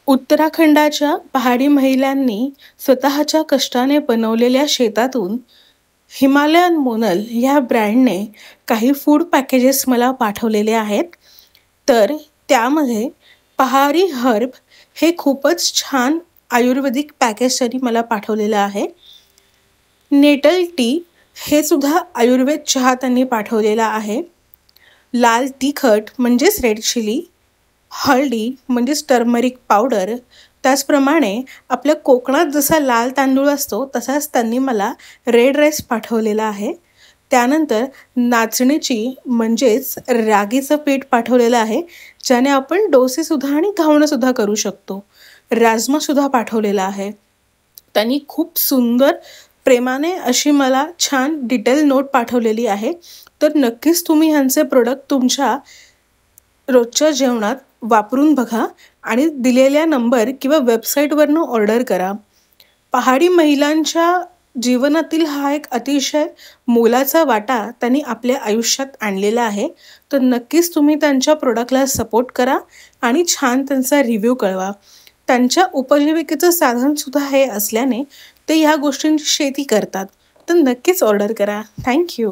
उत्तराखंडाच्या पहाडी महिलांनी स्वतःच्या कष्टाने बनवलेल्या शेतातून हिमालयन मोनल ह्या ब्रँडने काही फूड पॅकेजेस मला पाठवलेले आहेत. तर त्यामध्ये पहाडी हर्ब हे खूपच छान आयुर्वेदिक पॅकेज त्यांनी मला पाठवलेलं आहे. नेटल टी हे सुद्धा आयुर्वेद चहा त्यांनी पाठवलेला आहे. लाल तिखट म्हणजेच रेड चिली, हळदी म्हणजेच टर्मरिक पावडर, त्याचप्रमाणे आपल्या कोकणात जसा लाल तांदूळ असतो तसाच त्यांनी मला रेड राईस पाठवलेला आहे. त्यानंतर नाचणीची म्हणजेच रागीचं पीठ पाठवलेलं आहे, ज्याने आपण डोसेसुद्धा आणि घावणंसुद्धा करू शकतो. राजमासुद्धा पाठवलेला आहे. त्यांनी खूप सुंदर प्रेमाने अशी मला छान डिटेल नोट पाठवलेली आहे. तर नक्कीच तुम्ही ह्यांचे प्रोडक्ट तुमच्या रोजच्या जेवणात वापरून बघा आणि दिलेल्या नंबर किंवा वेबसाईटवरनं ऑर्डर करा. पहाडी महिलांच्या जीवनातील हा एक अतिशय मोलाचा वाटा त्यांनी आपल्या आयुष्यात आणलेला आहे. तर नक्कीच तुम्ही त्यांच्या प्रोडक्टला सपोर्ट करा आणि छान त्यांचा रिव्ह्यू कळवा. त्यांच्या उपजीविकेचं साधनसुद्धा हे असल्याने ते ह्या गोष्टींची शेती करतात. तर नक्कीच ऑर्डर करा. थँक्यू.